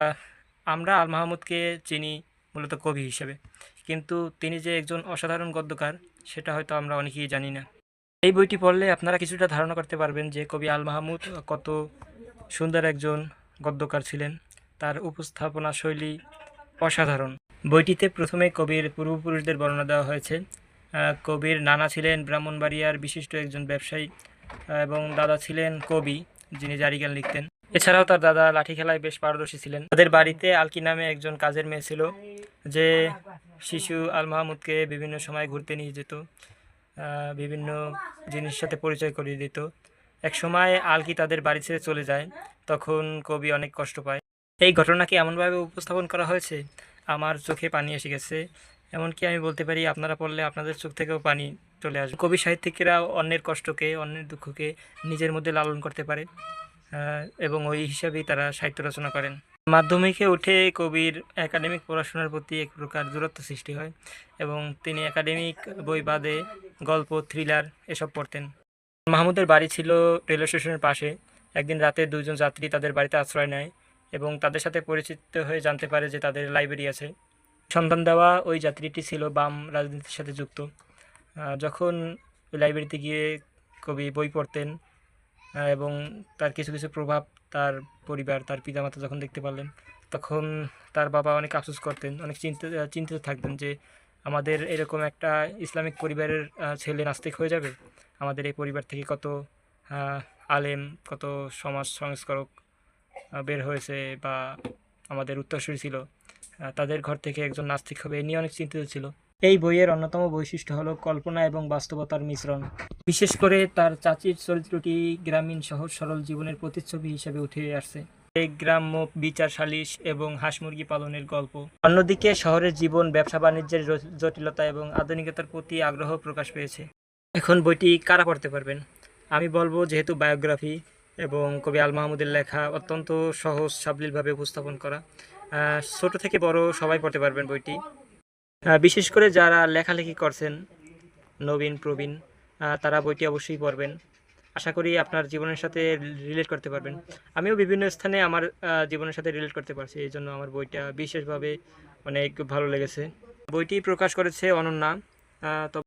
আহ, আমরা আল মাহমুদকে চিনি মূলত কবি হিসেবে, কিন্তু তিনি যে একজন অসাধারণ গদ্যকার সেটা হয়তো আমরা অনেকেই জানি না। এই বইটি পড়লে আপনারা কিছুটা ধারণা করতে পারবেন যে কবি আল মাহমুদ কত সুন্দর একজন গদ্যকার ছিলেন। তার উপস্থাপনা শৈলী অসাধারণ। বইটিতে প্রথমে কবির পূর্বপুরুষদের বর্ণনা দেওয়া হয়েছে। কবির নানা ছিলেন ব্রাহ্মণবাড়িয়ার বিশিষ্ট একজন ব্যবসায়ী, এবং দাদা ছিলেন কবি যিনি জারিগান লিখতেন। এছাড়াও তার দাদা লাঠি খেলায় বেশ পারদর্শী ছিলেন। তাদের বাড়িতে আলকি নামে একজন কাজের মেয়ে ছিল, যে শিশু আল মাহমুদকে বিভিন্ন সময় ঘুরতে নিয়ে যেত, বিভিন্ন জিনিসের সাথে পরিচয় করিয়ে দিত। এক সময় আলকি তাদের বাড়ি ছেড়ে চলে যায়, তখন কবি অনেক কষ্ট পায়। এই ঘটনাকে এমনভাবে উপস্থাপন করা হয়েছে, আমার চোখে পানি এসে গেছে। এমনকি আমি বলতে পারি আপনারা পড়লে আপনাদের চোখ থেকেও পানি চলে আসবে। কবি সাহিত্যিকেরা অন্যের কষ্টকে, অন্যের দুঃখকে নিজের মধ্যে লালন করতে পারে, এবং ওই হিসাবেই তারা সাহিত্য রচনা করেন। মাধ্যমিকে উঠে কবির একাডেমিক পড়াশোনার প্রতি এক প্রকার দূরত্ব সৃষ্টি হয়, এবং তিনি একাডেমিক বই বাদে গল্প, থ্রিলার এসব পড়তেন। মাহমুদের বাড়ি ছিল রেলওয়ে স্টেশনের পাশে। একদিন রাতে দুইজন যাত্রী তাদের বাড়িতে আশ্রয় নেয়, এবং তাদের সাথে পরিচিত হয়ে জানতে পারে যে তাদের লাইব্রেরি আছে। সন্ধান দেওয়া ওই যাত্রীটি ছিল বাম রাজনীতির সাথে যুক্ত। যখন ওই লাইব্রেরিতে গিয়ে কবি বই পড়তেন, এবং তার কিছু কিছু প্রভাব তার পরিবার, তার পিতামাতা যখন দেখতে পারলেন, তখন তার বাবা অনেক আফসোস করতেন, অনেক চিন্তিত থাকতেন যে আমাদের এরকম একটা ইসলামিক পরিবারের ছেলে নাস্তিক হয়ে যাবে। আমাদের এই পরিবার থেকে কত আলেম, কত সমাজ সংস্কারক বের হয়েছে, বা আমাদের উত্তরসূরি ছিল, তাদের ঘর থেকে একজন নাস্তিক হবে, এ নিয়ে অনেক চিন্তিত ছিল। এই বইয়ের অন্যতম বৈশিষ্ট্য হলো কল্পনা এবং বাস্তবতার মিশ্রণ। বিশেষ করে তার চাচির চরিত্রটি গ্রামীণ সহজ সরল জীবনের প্রতিচ্ছবি হিসেবে উঠে আসছে। এই গ্রাম্য বিচার সালিশ এবং হাঁস মুরগি পালনের গল্প। অন্যদিকে শহরের জীবন, ব্যবসা বাণিজ্যের জটিলতা এবং আধুনিকতার প্রতি আগ্রহ প্রকাশ পেয়েছে। এখন বইটি কারা পড়তে পারবেন? আমি বলবো, যেহেতু বায়োগ্রাফি এবং কবি আল মাহমুদের লেখা অত্যন্ত সহজ সাবলীলভাবে উপস্থাপন করা, ছোট থেকে বড় সবাই পড়তে পারবেন বইটি। বিশেষ করে যারা লেখালেখি করছেন, নবীন প্রবীণ, তারা বইটি অবশ্যই পড়বেন। আশা করি আপনার জীবনের সাথে রিলেট করতে পারবেন। আমিও বিভিন্ন স্থানে আমার জীবনের সাথে রিলেট করতে পারছি, এই জন্য আমার বইটা বিশেষভাবে অনেক ভালো লেগেছে। বইটি প্রকাশ করেছে অনন্যা। তো